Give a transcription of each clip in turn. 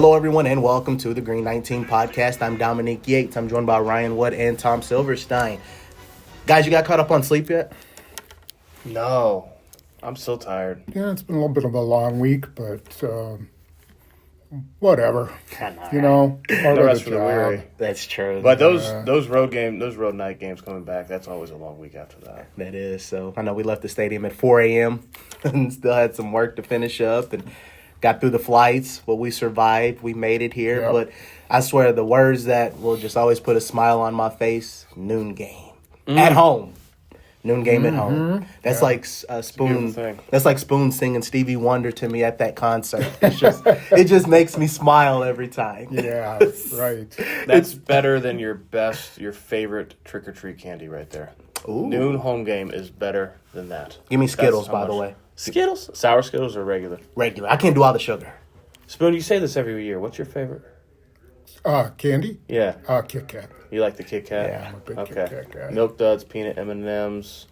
Hello, everyone, and welcome to the Green 19 podcast. I'm Dominique Yates. I'm joined by Ryan Wood and Tom Silverstein. Guys, you got caught up on sleep yet? No, I'm still tired. Yeah, it's been a little bit of a long week, but whatever. Part The of rest the for the job. weary. That's true. But those road night games coming back, that's always a long week after that. That is. So I know we left the stadium at 4 a.m. and still had some work to finish up and got through the flights, but we survived. We made it here. Yep. But I swear the words that will just always put a smile on my face, noon game. At home. Noon game at home. That's like Spoon. thing. That's like Spoon singing Stevie Wonder to me at that concert. It just makes me smile every time. Yeah, right. That's better than your favorite trick-or-treat candy right there. Ooh. Noon home game is better than that. Give me That's Skittles, how by the much- way. Skittles? Sour Skittles or regular? Regular. I can't do all the sugar. Spoon, you say this every year. What's your favorite? Candy? Yeah. Kit Kat. You like the Kit Kat? Yeah, I'm a big Okay. Kit Kat guy. Milk Duds, peanut M&Ms,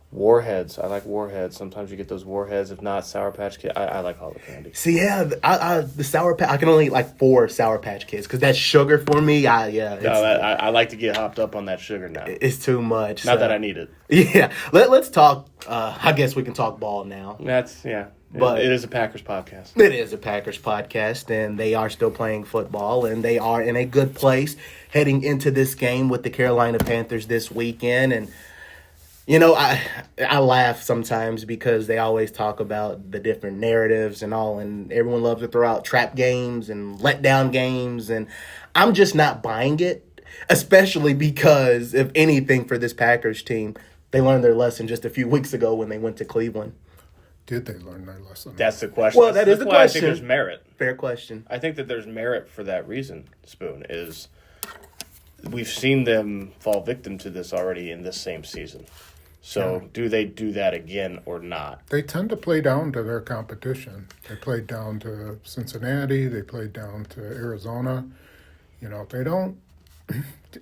Warheads. I like Warheads. Sometimes you get those Warheads. If not, Sour Patch Kids. I like all the candy. See, yeah, the Sour Patch. I can only eat like 4 Sour Patch Kids because that's sugar for me. I like to get hopped up on that sugar now. It's too much. Not so. that I need it. Yeah, let's talk. I guess we can talk ball now. But it is a Packers podcast. It is a Packers podcast, and they are still playing football, and they are in a good place heading into this game with the Carolina Panthers this weekend. And I laugh sometimes because they always talk about the different narratives and all, and everyone loves to throw out trap games and letdown games, and I'm just not buying it, especially because, if anything, for this Packers team, they learned their lesson just a few weeks ago when they went to Cleveland. Did they learn their lesson? That's the question. Well, that is the why I think question. there's merit. Fair question. I think that there's merit for that reason, Spoon, is we've seen them fall victim to this already in this same season. So do they do that again or not? They tend to play down to their competition. They played down to Cincinnati. They played down to Arizona. They don't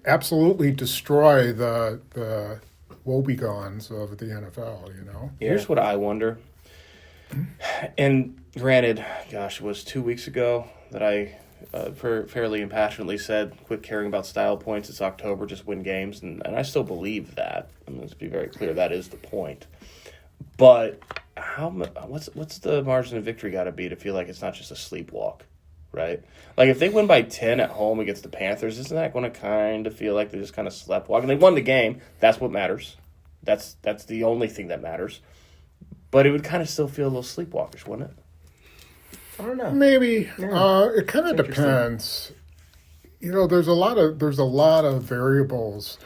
absolutely destroy the woebegons of the NFL, Here's what I wonder. And granted, it was 2 weeks ago that I fairly impassionately said, quit caring about style points. It's October, just win games. And I still believe that. And let's be very clear, that is the point. But what's the margin of victory got to be to feel like it's not just a sleepwalk, right? Like if they win by 10 at home against the Panthers, isn't that going to kind of feel like they just kind of slept walk? And they won the game. That's what matters. That's the only thing that matters. But it would kind of still feel a little sleepwalkish, wouldn't it? I don't know. Maybe. It kind of depends. There's a lot of variables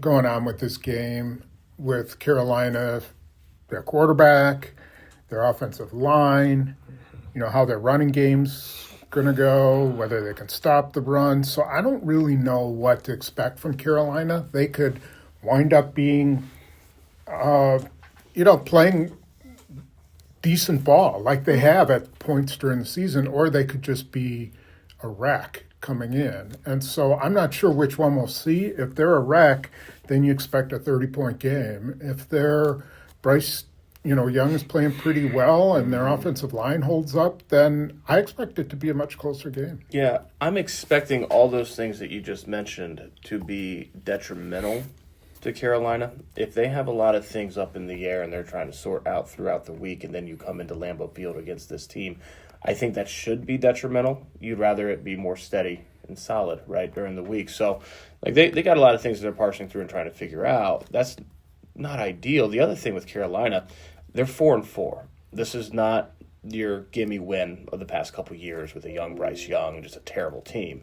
going on with this game, with Carolina, their quarterback, their offensive line, how their running game's going to go, whether they can stop the run. So I don't really know what to expect from Carolina. They could wind up being, playing decent ball like they have at points during the season, or they could just be a wreck coming in. And so I'm not sure which one we'll see. If they're a wreck, then you expect a 30-point game. If they're Bryce, Young is playing pretty well and their offensive line holds up, then I expect it to be a much closer game. Yeah, I'm expecting all those things that you just mentioned to be detrimental to Carolina. If they have a lot of things up in the air and they're trying to sort out throughout the week, and then you come into Lambeau Field against this team, I think that should be detrimental. You'd rather it be more steady and solid, right, during the week. So, they got a lot of things that they're parsing through and trying to figure out. That's not ideal. The other thing with Carolina, they're 4-4. This is not your gimme win of the past couple years with a young Bryce Young, just a terrible team.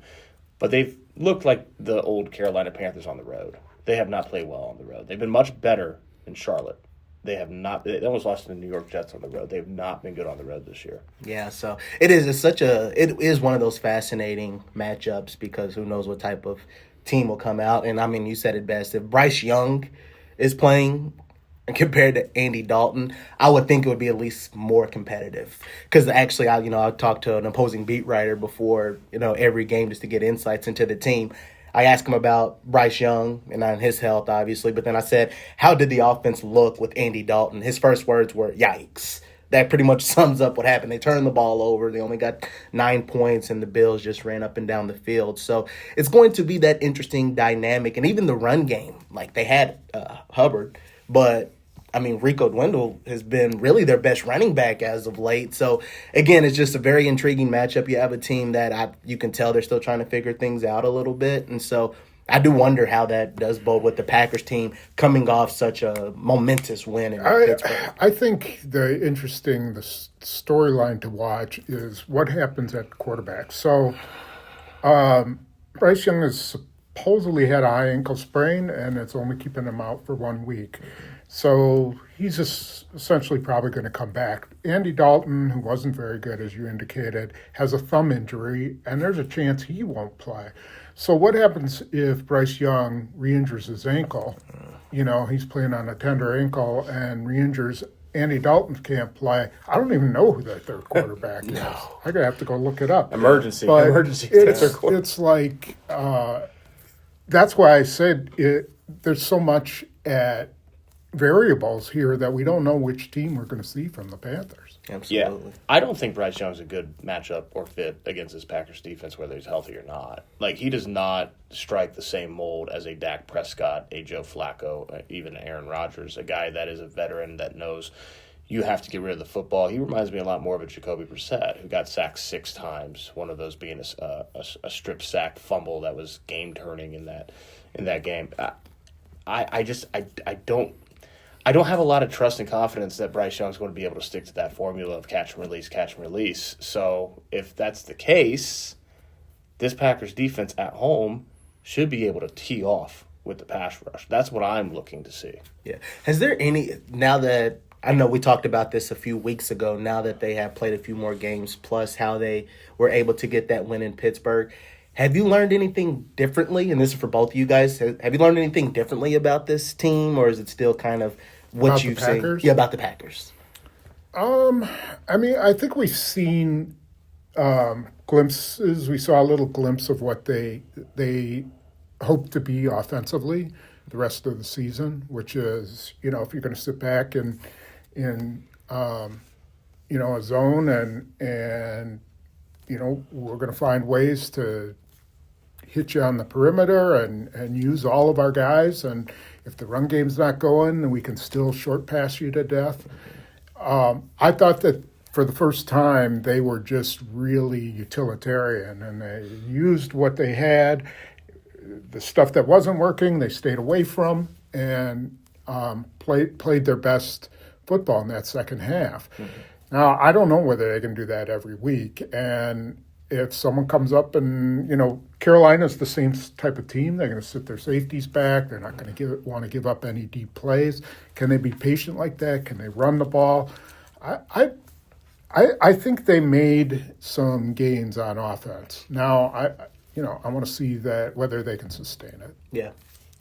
But they've looked like the old Carolina Panthers on the road. They have not played well on the road. They've been much better in Charlotte. They have not. They almost lost to the New York Jets on the road. They have not been good on the road this year. Yeah, so it is one of those fascinating matchups because who knows what type of team will come out. And I mean, you said it best. If Bryce Young is playing compared to Andy Dalton, I would think it would be at least more competitive. Because actually, I talked to an opposing beat writer before every game just to get insights into the team. I asked him about Bryce Young and on his health, obviously, but then I said, how did the offense look with Andy Dalton? His first words were, yikes. that pretty much sums up what happened. They turned the ball over. They only got 9 points, and the Bills just ran up and down the field. So it's going to be that interesting dynamic. And even the run game, like they had Hubbard, but I mean, Rico Dwindle has been really their best running back as of late. So, again, it's just a very intriguing matchup. You have a team that you can tell they're still trying to figure things out a little bit. And so I do wonder how that does bode with the Packers team coming off such a momentous win in Pittsburgh. I think the storyline to watch is what happens at quarterback. So Bryce Young has supposedly had a high ankle sprain, and it's only keeping him out for 1 week. So he's just essentially probably going to come back. Andy Dalton, who wasn't very good, as you indicated, has a thumb injury, and there's a chance he won't play. So what happens if Bryce Young re-injures his ankle? You know, he's playing on a tender ankle and re-injures. Andy Dalton can't play. I don't even know who that third quarterback is. I'm going to have to go look it up. Emergency. It's like, that's why I said there's so much at variables here that we don't know which team we're going to see from the Panthers. Absolutely. Yeah. I don't think Bryce Young's a good matchup or fit against this Packers defense, whether he's healthy or not. Like, he does not strike the same mold as a Dak Prescott, a Joe Flacco, even Aaron Rodgers, a guy that is a veteran that knows you have to get rid of the football. He reminds me a lot more of a Jacoby Brissett, who got sacked 6 times, one of those being a strip sack fumble that was game-turning in that game. I don't have a lot of trust and confidence that Bryce Young's going to be able to stick to that formula of catch and release. So if that's the case, this Packers defense at home should be able to tee off with the pass rush. That's what I'm looking to see. Yeah. Has there any, now that, I know we talked about this a few weeks ago, now that they have played a few more games, plus how they were able to get that win in Pittsburgh, have you learned anything differently? And this is for both of you guys. Have you learned anything differently about this team, or is it still kind of what you've seen? Yeah, about the Packers. I mean, I think we've seen glimpses. We saw a little glimpse of what they hope to be offensively the rest of the season, which is, you know, if you're going to sit back in you know, a zone and you know, we're going to find ways to hit you on the perimeter and use all of our guys. And if the run game's not going, then we can still short pass you to death. I thought that for the first time, they were just really utilitarian, and they used what they had. The stuff that wasn't working, they stayed away from, and played their best football in that second half. Mm-hmm. Now, I don't know whether they can do that every week. And if someone comes up and, you know, Carolina's the same type of team, they're going to sit their safeties back. They're not going to want to give up any deep plays. Can they be patient like that? Can they run the ball? I think they made some gains on offense. Now, I want to see that whether they can sustain it. Yeah.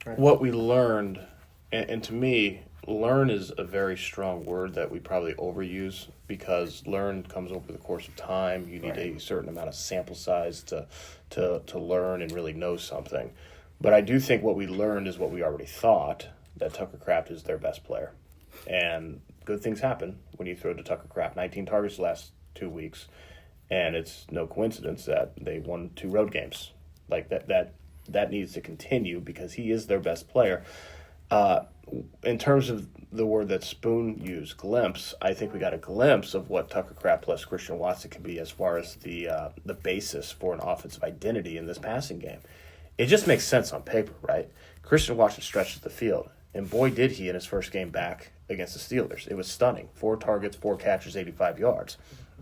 Right. What we learned, and to me, learn is a very strong word that we probably overuse, because learn comes over the course of time. You need a certain amount of sample size to learn and really know something. But I do think what we learned is what we already thought, that Tucker Kraft is their best player. And good things happen when you throw to Tucker Kraft. 19 targets the last 2 weeks. And it's no coincidence that they won 2 road games. Like that needs to continue, because he is their best player. In terms of the word that Spoon used, glimpse, I think we got a glimpse of what Tucker Kraft plus Christian Watson can be as far as the basis for an offensive identity in this passing game. It just makes sense on paper, right? Christian Watson stretches the field, and boy did he in his first game back against the Steelers. It was stunning. 4 targets, 4 catches, 85 yards.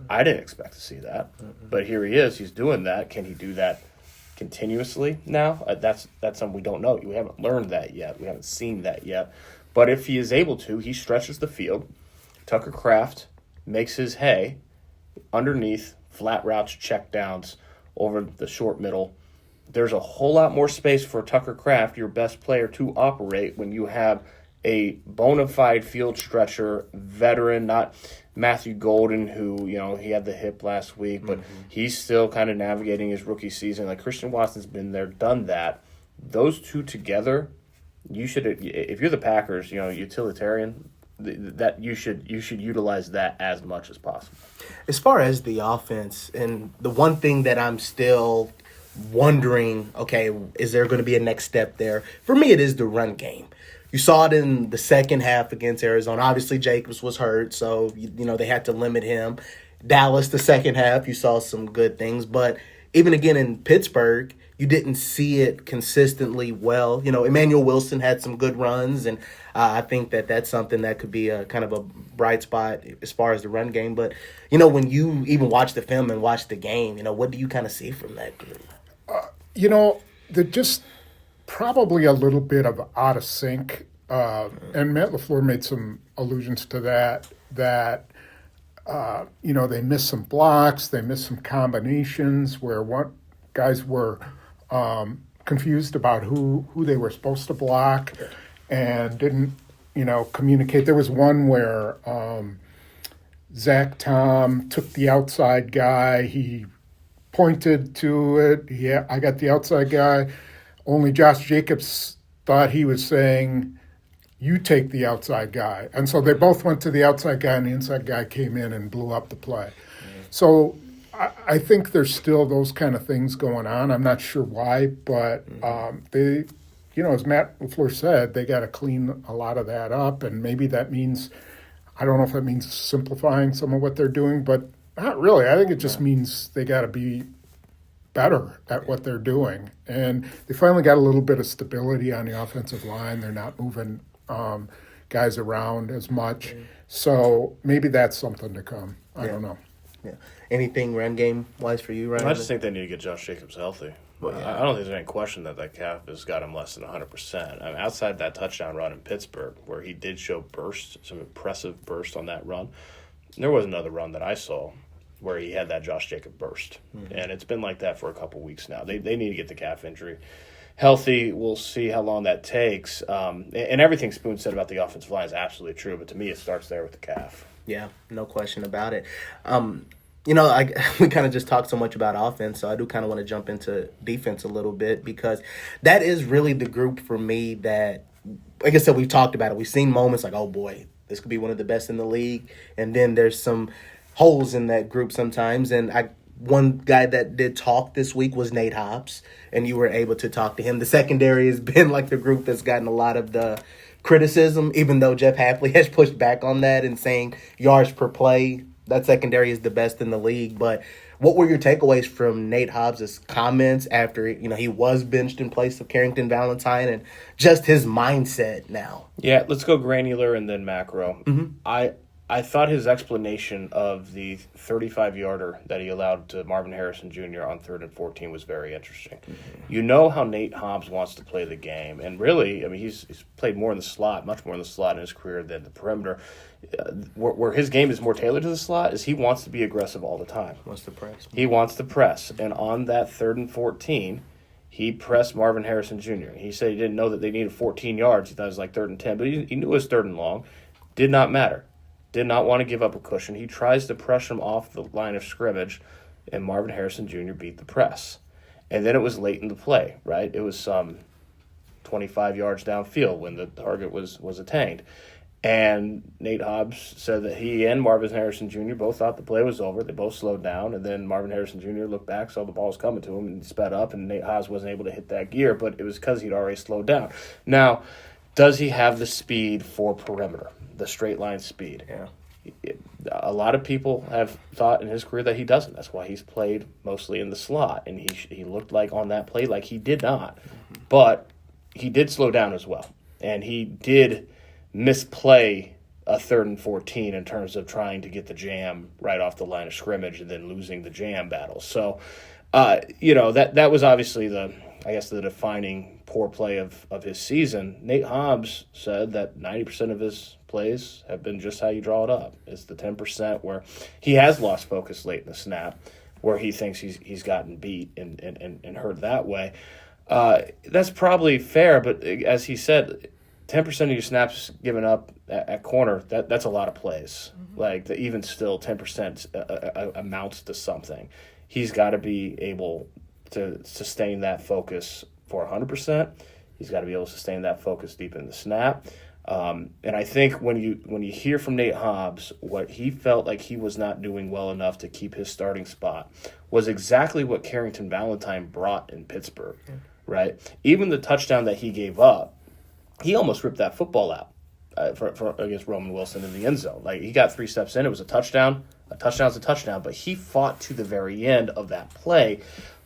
I didn't expect to see that, but here he is. He's doing that. Can he do that continuously now? That's something we don't know. We haven't learned that yet. We haven't seen that yet. But if he is able to, he stretches the field. Tucker Kraft makes his hay underneath, flat routes, check downs over the short middle. There's a whole lot more space for Tucker Kraft, your best player, to operate when you have a bona fide field stretcher, veteran, not Matthew Golden, who, you know, he had the hip last week, but he's still kind of navigating his rookie season. Like, Christian Watson's been there, done that. Those two together, you should, if you're the Packers, you know, utilitarian, that you should utilize that as much as possible. As far as the offense, and the one thing that I'm still wondering, okay, is there going to be a next step there? For me, it is the run game. You saw it in the second half against Arizona. Obviously, Jacobs was hurt, so they had to limit him. Dallas, the second half, you saw some good things, but even again in Pittsburgh, you didn't see it consistently well. Emmanuel Wilson had some good runs, and I think that that's something that could be a kind of a bright spot as far as the run game. But, when you even watch the film and watch the game, what do you kind of see from that group? They're just probably a little bit of out of sync. And Matt LaFleur made some allusions to that they missed some blocks, they missed some combinations where guys were confused about who they were supposed to block and didn't, communicate. There was one where Zach Tom took the outside guy. He pointed to it. Yeah, I got the outside guy. Only Josh Jacobs thought he was saying, you take the outside guy. And so they both went to the outside guy, and the inside guy came in and blew up the play. Mm-hmm. So I think there's still those kind of things going on. I'm not sure why, but they, as Matt LaFleur said, they got to clean a lot of that up. And maybe that means, I don't know if that means simplifying some of what they're doing, but not really. I think it just means they got to be better at what they're doing. And they finally got a little bit of stability on the offensive line. They're not moving guys around as much. So maybe that's something to come. I don't know. Yeah. Anything run game wise for you, Ryan? I just think they need to get Josh Jacobs healthy. Well, yeah. I don't think there's any question that calf has got him less than 100%. I mean, outside that touchdown run in Pittsburgh, where he did show some impressive burst on that run, there was another run that I saw where he had that Josh Jacobs burst. Mm-hmm. And it's been like that for a couple weeks now. They need to get the calf injury healthy. We'll see how long that takes. And everything Spoon said about the offensive line is absolutely true, but to me it starts there with the calf. Yeah, no question about it. We kind of just talked so much about offense, so I do kind of want to jump into defense a little bit, because that is really the group for me that, like I said, we've talked about it. We've seen moments like, oh boy, this could be one of the best in the league, and then there's some holes in that group sometimes. And one guy that did talk this week was Nate Hobbs, and you were able to talk to him. The secondary has been like the group that's gotten a lot of the criticism, even though Jeff Hafley has pushed back on that and saying yards per play, that secondary is the best in the league. But what were your takeaways from Nate Hobbs' comments after he was benched in place of Carrington Valentine, and just his mindset now? Yeah, let's go granular and then macro. Mm-hmm. I thought his explanation of the 35-yarder that he allowed to Marvin Harrison Jr. on 3rd and 14 was very interesting. Mm-hmm. You know how Nate Hobbs wants to play the game. And really, I mean, he's played more in the slot, much more in the slot in his career than the perimeter. Where his game is more tailored to the slot is he wants to be aggressive all the time. He wants to press. And on that 3rd and 14, he pressed Marvin Harrison Jr. He said he didn't know that they needed 14 yards. He thought it was like 3rd and 10, but he knew it was 3rd and long. Did not matter. Did not want to give up a cushion. He tries to pressure him off the line of scrimmage, and Marvin Harrison Jr. beat the press. And then it was late in the play, right? It was some 25 yards downfield when the target was attained. And Nate Hobbs said that he and Marvin Harrison Jr. both thought the play was over. They both slowed down, and then Marvin Harrison Jr. looked back, saw the ball was coming to him, and sped up, and Nate Hobbs wasn't able to hit that gear, but it was because he'd already slowed down. Now, does he have the speed for perimeter? The straight line speed. Yeah. A lot of people have thought in his career that he doesn't. That's why he's played mostly in the slot, and he looked like on that play like he did not. Mm-hmm. But he did slow down as well, and he did misplay a 3rd and 14 in terms of trying to get the jam right off the line of scrimmage and then losing the jam battle. So, that was obviously the defining poor play of his season. Nate Hobbs said that 90% of his plays have been just how you draw it up. It's the 10% where he has lost focus late in the snap, where he thinks he's gotten beat and hurt that way. That's probably fair, but as he said, 10% of your snaps given up at corner, that's a lot of plays. Mm-hmm. Like, even still, 10% amounts to something. He's got to be able to sustain that focus for 100%. He's got to be able to sustain that focus deep in the snap. And I think when you hear from Nate Hobbs, what he felt like he was not doing well enough to keep his starting spot was exactly what Carrington Valentine brought in Pittsburgh, right? Even the touchdown that he gave up, he almost ripped that football out for against Roman Wilson in the end zone. Like, he got 3 steps in, it was a touchdown. A touchdown's a touchdown, but he fought to the very end of that play.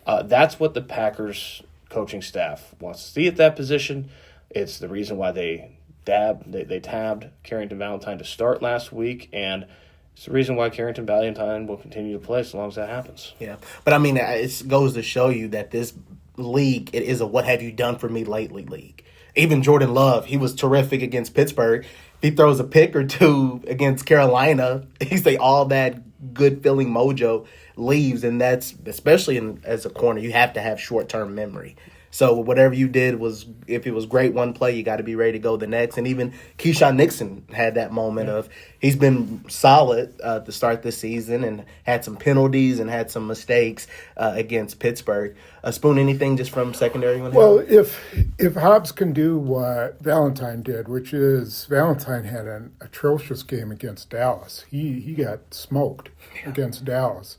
That's what the Packers coaching staff wants to see at that position. It's the reason why they tabbed Carrington Valentine to start last week, and it's the reason why Carrington Valentine will continue to play so long as that happens. Yeah, but I mean, it goes to show you that this league, it is a what have you done for me lately league. Even Jordan Love, he was terrific against Pittsburgh. If he throws a pick or two against Carolina, he's like all that good feeling mojo leaves, and that's especially as a corner, you have to have short term memory. So whatever you did was, if it was great one play, you got to be ready to go the next. And even Keyshawn Nixon had that moment of, he's been solid to start this season and had some penalties and had some mistakes against Pittsburgh. Spoon, anything just from secondary? Well, if Hobbs can do what Valentine did, which is Valentine had an atrocious game against Dallas. He got smoked against Dallas,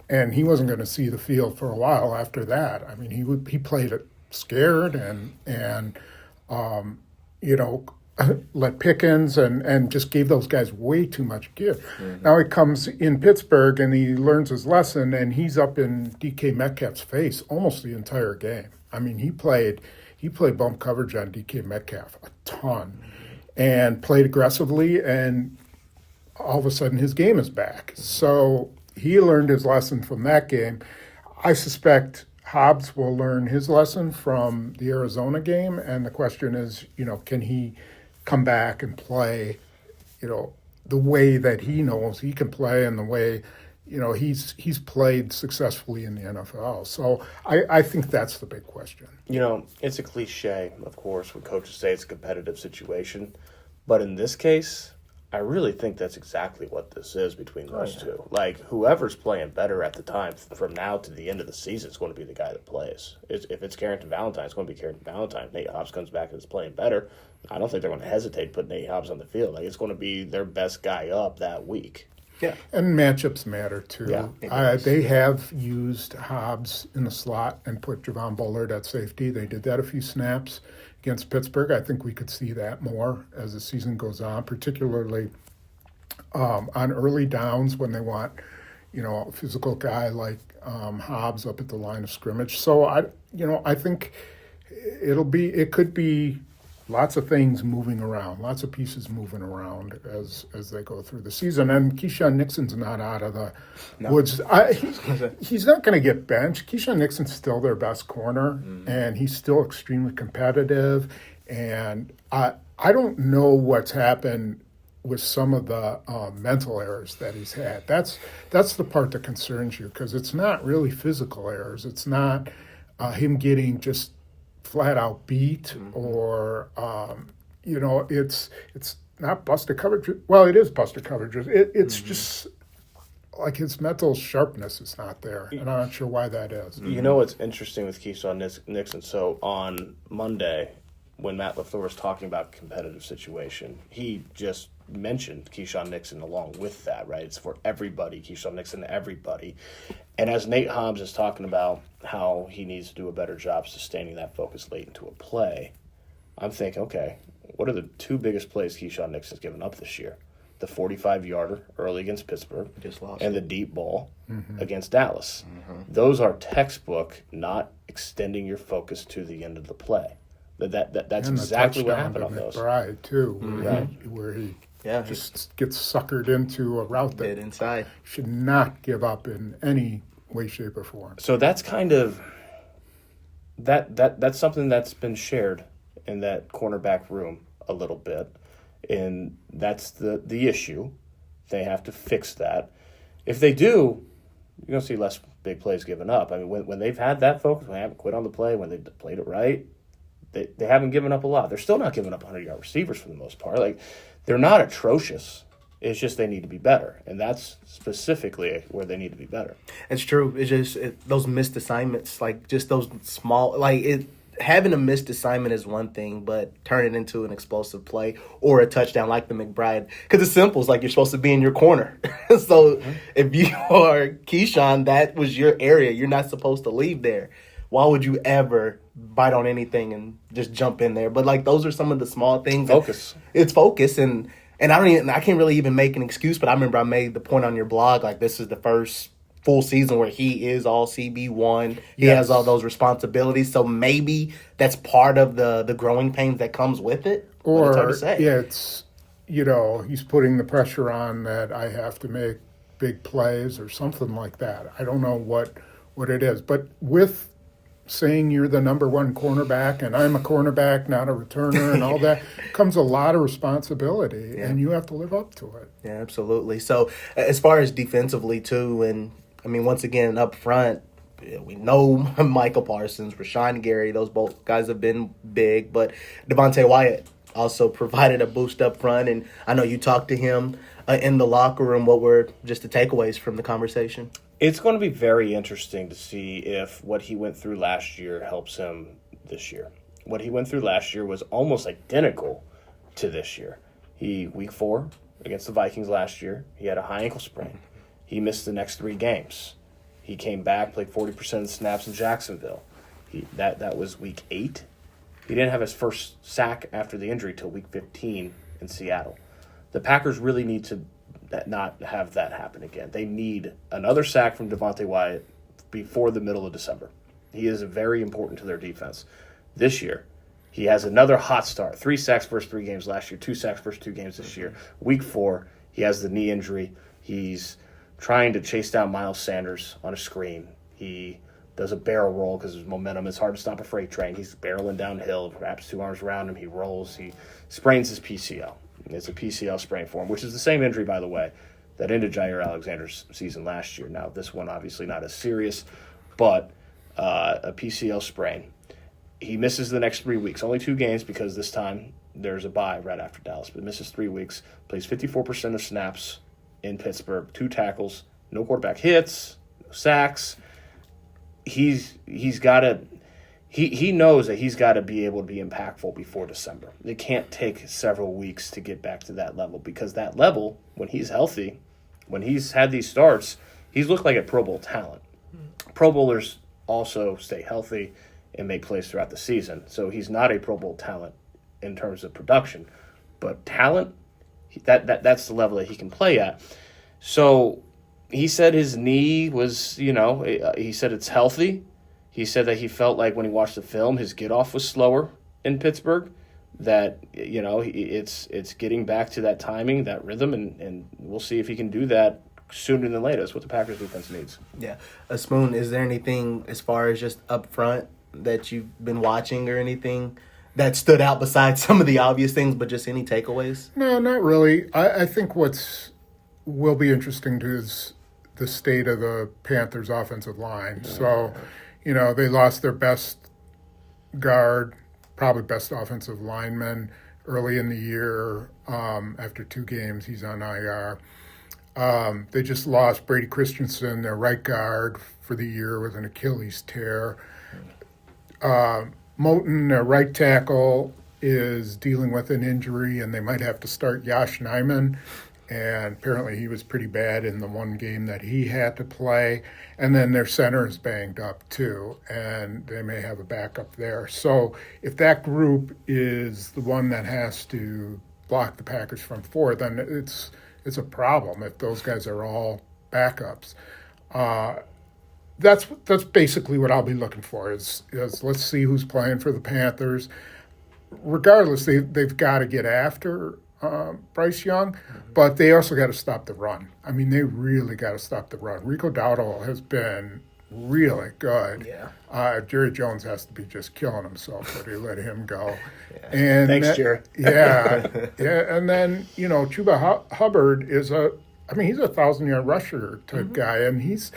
and he wasn't going to see the field for a while after that. I mean, he played it scared and let Pickens and just gave those guys way too much give. Mm-hmm. Now he comes in Pittsburgh and he learns his lesson, and he's up in DK Metcalf's face almost the entire game. I mean, he played bump coverage on DK Metcalf a ton and played aggressively, and all of a sudden his game is back. So he learned his lesson from that game. I suspect Hobbs will learn his lesson from the Arizona game, and the question is, can he come back and play, the way that he knows he can play, and the way, he's played successfully in the NFL. So I think that's the big question. It's a cliche, of course, when coaches say it's a competitive situation, but in this case, I really think that's exactly what this is between those two. Like, whoever's playing better at the time, from now to the end of the season, is going to be the guy that plays. If it's Carrington Valentine, it's going to be Carrington Valentine. If Nate Hobbs comes back and is playing better, I don't think they're going to hesitate to put Nate Hobbs on the field. Like, it's going to be their best guy up that week. Yeah, and matchups matter too. Yeah, they have used Hobbs in the slot and put Javon Bullard at safety. They did that a few snaps against Pittsburgh. I think we could see that more as the season goes on, particularly on early downs when they want, a physical guy like Hobbs up at the line of scrimmage. So I think it could be lots of things moving around, lots of pieces moving around as they go through the season. And Keyshawn Nixon's not out of the woods. He's not going to get benched. Keyshawn Nixon's still their best corner, and he's still extremely competitive. And I don't know what's happened with some of the mental errors that he's had. That's the part that concerns you, because it's not really physical errors. It's not him getting just flat out beat, or it's not busted coverage. Well, it is busted coverage. It's just like his mental sharpness is not there, and I'm not sure why that is. What's interesting with Keyshawn Nixon? So on Monday, when Matt LaFleur was talking about competitive situation, he just mentioned Keyshawn Nixon along with that, right? It's for everybody, Keyshawn Nixon, everybody. And as Nate Hobbs is talking about how he needs to do a better job sustaining that focus late into a play, I'm thinking, okay, what are the two biggest plays Keyshawn Nixon's given up this year? The 45-yarder early against Pittsburgh and the deep ball against Dallas. Those are textbook not extending your focus to the end of the play. That's exactly what happened on those. McBride, too, where he just gets suckered into a route that inside should not give up in any way, shape, or form. So that's kind of that's something that's been shared in that cornerback room a little bit, and that's the issue. They have to fix that. If they do, you're going to see less big plays given up. I mean, when they've had that focus, when they haven't quit on the play, when they've played it right, they haven't given up a lot. They're still not giving up 100-yard receivers for the most part. Like, they're not atrocious. It's just they need to be better, and that's specifically where they need to be better. It's true. It's just those missed assignments, like just those small, like having a missed assignment is one thing, but turn it into an explosive play or a touchdown like the McBride, because it's simple. It's like you're supposed to be in your corner. So if you are Keyshawn, that was your area. You're not supposed to leave there. Why would you ever bite on anything and just jump in there? But like those are some of the small things. Focus. It's focus, and I can't really even make an excuse. But I remember I made the point on your blog, like this is the first full season where he is all CB1. He has all those responsibilities. So maybe that's part of the growing pains that comes with it. Or, it's hard to say. it's, he's putting the pressure on that I have to make big plays or something like that. I don't know what it is. But with saying you're the number one cornerback and I'm a cornerback, not a returner and all that, comes a lot of responsibility, and you have to live up to it. Yeah, absolutely. So as far as defensively, too, and I mean, once again, up front, we know Michael Parsons, Rashawn Gary, those both guys have been big, but Devontae Wyatt also provided a boost up front, and I know you talked to him in the locker room. What were just the takeaways from the conversation? It's going to be very interesting to see if what he went through last year helps him this year. What he went through last year was almost identical to this year. Week 4 against the Vikings last year, he had a high ankle sprain. He missed the next 3 games. He came back, played 40% of the snaps in Jacksonville. That was week 8. He didn't have his first sack after the injury till week 15 in Seattle. The Packers really need to not have that happen again. They need another sack from Devontae Wyatt before the middle of December. He is very important to their defense. This year, he has another hot start. 3 sacks first 3 games last year, 2 sacks first 2 games this year. Week 4, he has the knee injury. He's trying to chase down Miles Sanders on a screen. He does a barrel roll because his momentum is hard to stop a freight train. He's barreling downhill, wraps 2 arms around him. He rolls. He sprains his PCL. It's a PCL sprain for him, which is the same injury, by the way, that ended Jair Alexander's season last year. Now, this one obviously not as serious, but a PCL sprain. He misses the next 3 weeks. Only 2 games because this time there's a bye right after Dallas, but misses 3 weeks. Plays 54% of snaps in Pittsburgh, 2 tackles, no quarterback hits, no sacks. He's got to... He knows that he's got to be able to be impactful before December. It can't take several weeks to get back to that level, because that level, when he's healthy, when he's had these starts, he's looked like a Pro Bowl talent. Pro Bowlers also stay healthy and make plays throughout the season. So he's not a Pro Bowl talent in terms of production. But talent, that's the level that he can play at. So he said his knee was, he said it's healthy. He said that he felt like when he watched the film, his get-off was slower in Pittsburgh, that, it's getting back to that timing, that rhythm, and we'll see if he can do that sooner than later. That's what the Packers defense needs. Yeah. Spoon, is there anything as far as just up front that you've been watching or anything that stood out besides some of the obvious things, but just any takeaways? No, not really. I think will be interesting to is the state of the Panthers' offensive line. So, they lost their best guard, probably best offensive lineman early in the year. After 2 games, he's on IR. They just lost Brady Christensen, their right guard, for the year with an Achilles tear. Moton, their right tackle, is dealing with an injury, and they might have to start Yosh Nijman. And apparently he was pretty bad in the one game that he had to play. And then their center is banged up too, and they may have a backup there. So if that group is the one that has to block the Packers from 4, then it's a problem if those guys are all backups. That's basically what I'll be looking for is let's see who's playing for the Panthers. Regardless, they've got to get after Bryce Young, but they also got to stop the run. I mean, they really got to stop the run. Rico Dowdle has been really good. Yeah. Jerry Jones has to be just killing himself that he let him go. Yeah. And Thanks, Jerry. Yeah. And then, Chuba Hubbard is he's a 1,000-yard rusher type guy, and he's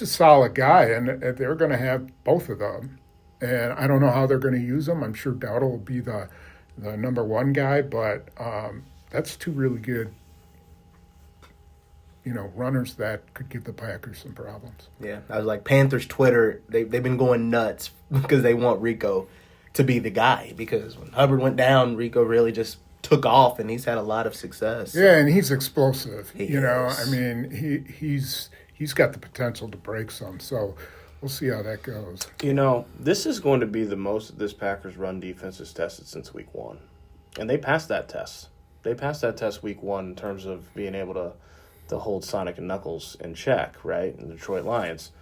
a solid guy, and they're going to have both of them. And I don't know how they're going to use them. I'm sure Dowdle will be the number 1 guy, but that's 2 really good runners that could give the Packers some problems. Yeah, I was like, Panthers Twitter, they've been going nuts because they want Rico to be the guy. Because when Hubbard went down, Rico really just took off, and he's had a lot of success. Yeah, and he's explosive. He I is. mean, he's got the potential to break some. So we'll see how that goes. This is going to be the most this Packers run defense is tested since week 1. And they passed that test. They passed that test week 1 in terms of being able to hold Sonic and Knuckles in check, right, in the Detroit Lions.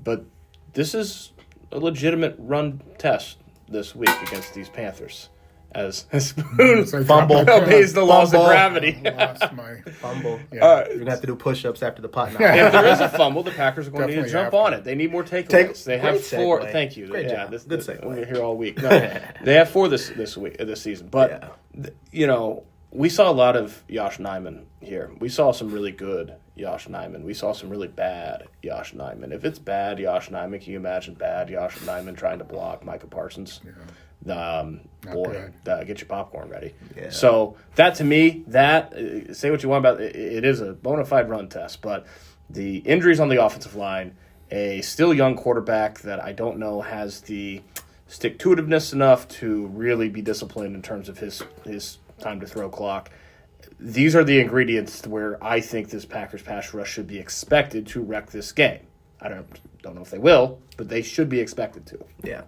But this is a legitimate run test this week against these Panthers. As Spoon Fumble. obeys the laws of Fumble. gravity. I lost my Fumble. Yeah. You're going to have to do push-ups after the pot now. If there is a fumble, the Packers are going to need to Definitely jump have on to. it. They need more takeaways. They have Great 4. segue. Thank you. Great job. Good segue. We're here all week. No, they have 4 this season. But we saw a lot of Josh Nijman here. We saw some really good Josh Nijman. We saw some really bad Josh Nijman. If it's bad Josh Nijman, can you imagine bad Josh Nijman trying to block Micah Parsons? Yeah. Get your popcorn ready. Yeah. So that to me, say what you want about it, it is a bona fide run test, but the injuries on the offensive line, a still young quarterback that I don't know has the stick-to-itiveness enough to really be disciplined in terms of his time to throw clock. These are the ingredients where I think this Packers pass rush should be expected to wreck this game. I don't know if they will, but they should be expected to. Yeah.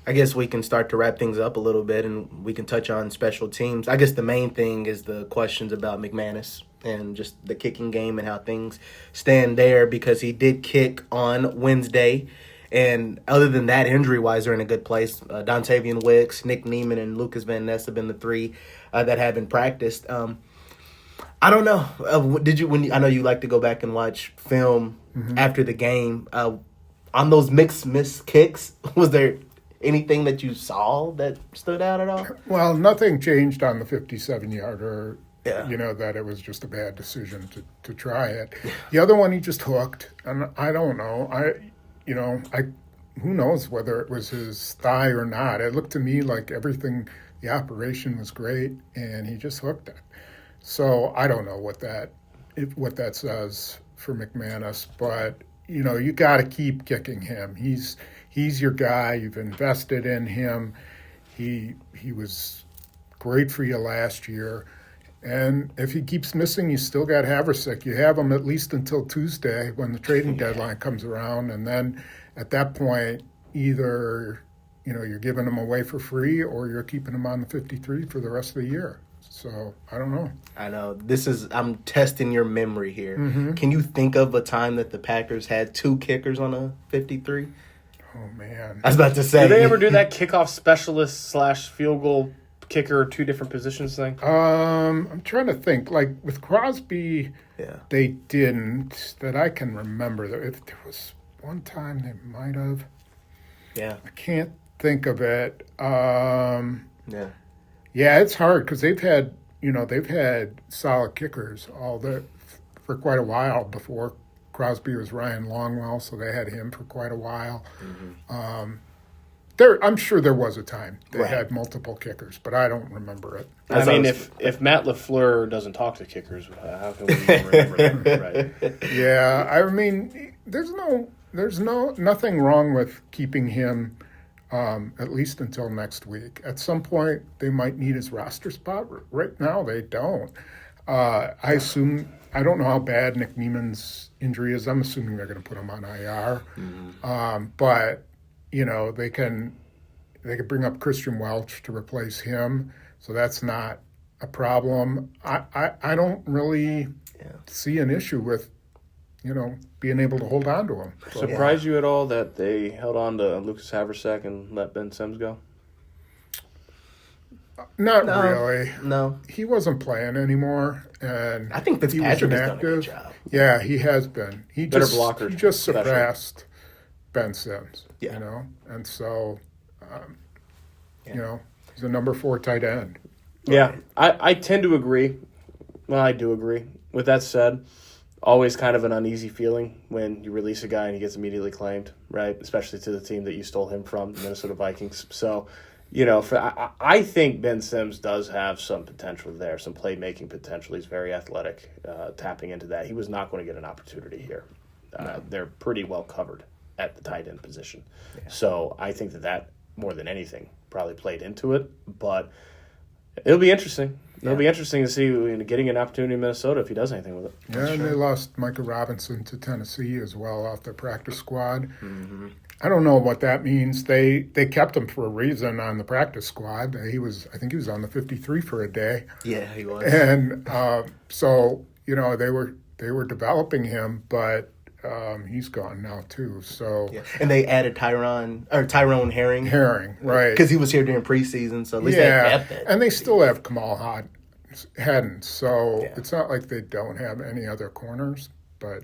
I guess we can start to wrap things up a little bit, and we can touch on special teams. I guess the main thing is the questions about McManus and just the kicking game and how things stand there, because he did kick on Wednesday. And other than that, injury-wise, they're in a good place. Dontavian Wicks, Nick Neiman, and Lucas Van Ness have been the 3 that haven't practiced. I don't know. I know you like to go back and watch film after the game. On those missed kicks, was there anything that you saw that stood out at all? Well, nothing changed on the 57-yarder. Yeah. That it was just a bad decision to try it. The other one he just hooked, and I don't know. Who knows whether it was his thigh or not. It looked to me like the operation was great, and he just hooked it. So I don't know what that says for McManus, but you got to keep kicking him. He's your guy. You've invested in him. He was great for you last year. And if he keeps missing, you still got Haversick. You have him at least until Tuesday when the trading deadline comes around. And then at that point, either you're giving him away for free or you're keeping him on the 53 for the rest of the year. So I don't know. I know. I'm testing your memory here. Mm-hmm. Can you think of a time that the Packers had 2 kickers on a 53? Oh, man. I was about to say. Did they ever do that kickoff specialist / field goal kicker, 2 different positions thing? I'm trying to think. Like with Crosby, they didn't, that I can remember. If there was one time they might have. Yeah. I can't think of it. Yeah. Yeah, it's hard because they've had solid kickers for quite a while before Crosby was Ryan Longwell, so they had him for quite a while. Mm-hmm. I'm sure there was a time they had multiple kickers, but I don't remember it. I mean, if Matt LaFleur doesn't talk to kickers, how can we remember them, right? Yeah, I mean, there's nothing wrong with keeping him at least until next week. At some point, they might need his roster spot. Right now, they don't. I don't know how bad Nick Neiman's injury is. I'm assuming they're going to put him on IR. Mm-hmm. But they can bring up Christian Welch to replace him, so that's not a problem. I don't really see an issue with being able to hold on to him. So, Surprise you at all that they held on to Lucas Haversick and let Ben Sims go? Not really. No. He wasn't playing anymore, and I think Fitzpatrick has done a good job. Yeah, he has been. He blocker, just surpassed Ben Sims. Yeah. And so, he's a number 4 tight end. Yeah, I tend to agree. Well, I do agree. With that said, always kind of an uneasy feeling when you release a guy and he gets immediately claimed, right? Especially to the team that you stole him from, the Minnesota Vikings. So I think Ben Sims does have some potential there, some playmaking potential. He's very athletic, tapping into that. He was not going to get an opportunity here. They're pretty well covered at the tight end position. Yeah. So I think that more than anything probably played into it. But it'll be interesting. It'll be interesting to see getting an opportunity in Minnesota if he does anything with it. Yeah, and they lost Micah Robinson to Tennessee as well off their practice squad. Mm-hmm. I don't know what that means. They kept him for a reason on the practice squad. I think he was on the 53 for a day. Yeah, he was. And so they were developing him, but he's gone now too. So and they added Tyrone Herring. Herring, right? Because he was here during preseason, so at least they kept it. And they still have Kamal Haddon, so it's not like they don't have any other corners, but.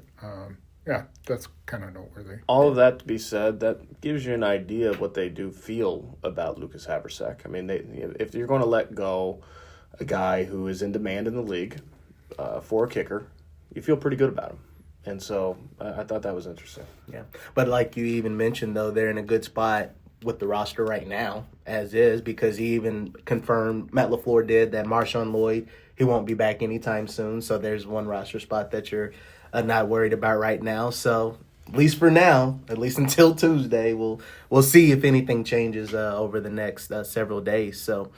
That's kind of noteworthy. All of that to be said, that gives you an idea of what they do feel about Lucas Haversack. I mean, if you're going to let go a guy who is in demand in the league for a kicker, you feel pretty good about him. And so I thought that was interesting. Yeah. But like you even mentioned, though, they're in a good spot with the roster right now, as is, because he even confirmed, Matt LaFleur did, that Marshawn Lloyd, he won't be back anytime soon. So there's one roster spot that you're not worried about right now. So at least for now, at least until Tuesday, we'll see if anything changes over the next several days. So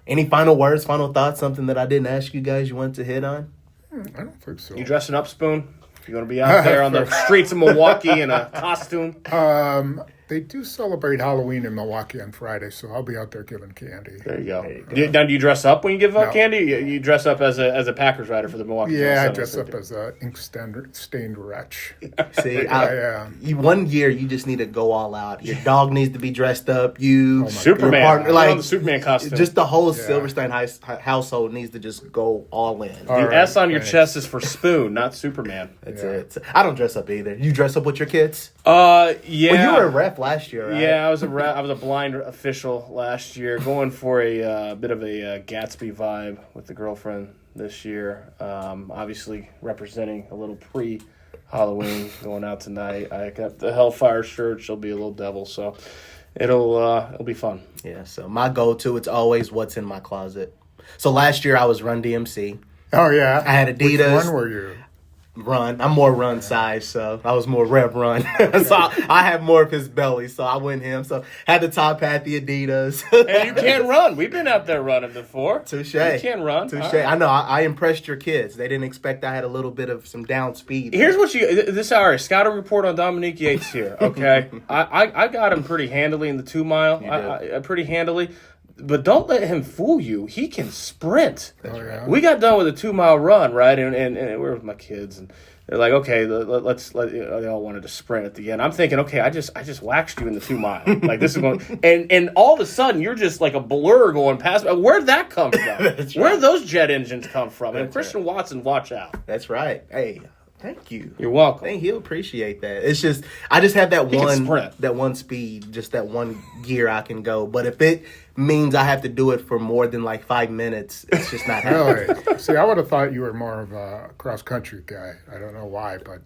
any final words, final thoughts, something that I didn't ask you guys you wanted to hit on? I don't think so. You dressing up, Spoon? You're going to be out there on the streets of Milwaukee in a costume? They do celebrate Halloween in Milwaukee on Friday, so I'll be out there giving candy. There you go. Now, do you dress up when you give out candy? You dress up as a Packers rider for the Milwaukee. Yeah, I dress up as a ink-stained wretch. See, one year you just need to go all out. Your dog needs to be dressed up. Superman, partner, like the Superman costume. Just the whole Silverstein household needs to just go all in. The S on your chest is for Spoon, not Superman. That's it. I don't dress up either. You dress up with your kids? Yeah. Well, you were a ref last year, right? Yeah, I was a blind official last year, going for a bit of a Gatsby vibe with the girlfriend this year. Obviously representing a little pre-Halloween going out tonight. I got the Hellfire shirt. She'll be a little devil, so it'll be fun. Yeah. So my go-to, it's always what's in my closet. So last year I was Run DMC. Oh yeah, I had Adidas. Which one were you? Run. I'm more Run size, so I was more Rev Run. So I had more of his belly, so I went him. So had the top hat, the Adidas. And you can't run. We've been out there running before. Touche. You can't run. Touche. Right. I know. I impressed your kids. They didn't expect I had a little bit of some down speed. Here's what this hour scouting report on Dominique Yates here. Okay, I got him pretty handily in the 2 mile. Pretty handily. But don't let him fool you. He can sprint. Yeah. We got done with a 2 mile run, right? And we were with my kids, and they're like, okay, let's they all wanted to sprint at the end. I'm thinking, okay, I just waxed you in the 2 mile. Like this is going, and all of a sudden you're just like a blur going past. Where'd that come from? Right. Where'd those jet engines come from? And That's Christian Watson, watch out. That's right. Hey. Thank you. You're welcome. He'll appreciate that. It's just I just have that one speed, just that one gear I can go. But if it means I have to do it for more than like 5 minutes, it's just not happening. Really? See, I would have thought you were more of a cross country guy. I don't know why, but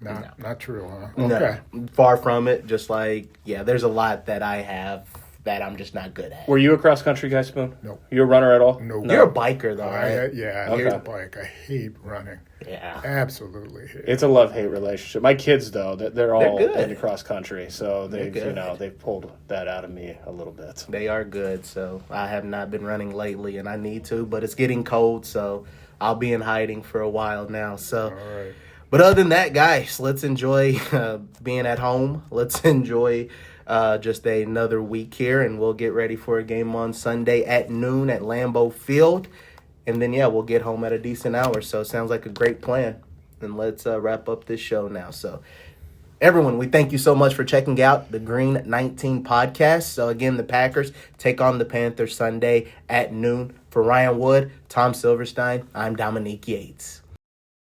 not true, huh? Okay. No, far from it. Just like there's a lot that I have that I'm just not good at. Were you a cross country guy, Spoon? No. You a runner at all? No. You're a biker though, right? I hate a bike. I hate running. Yeah. Absolutely hate it. It's a love-hate relationship. My kids, though, they're all good. into cross-country, so they've pulled that out of me a little bit. They are good, so I have not been running lately, and I need to, but it's getting cold, so I'll be in hiding for a while now. So, all right. But other than that, guys, let's enjoy being at home. Let's enjoy just another week here, and we'll get ready for a game on Sunday at noon at Lambeau Field. And then, we'll get home at a decent hour. So it sounds like a great plan. And let's wrap up this show now. So, everyone, we thank you so much for checking out the Green 19 podcast. So, again, the Packers take on the Panthers Sunday at noon. For Ryan Wood, Tom Silverstein, I'm Dominique Yates.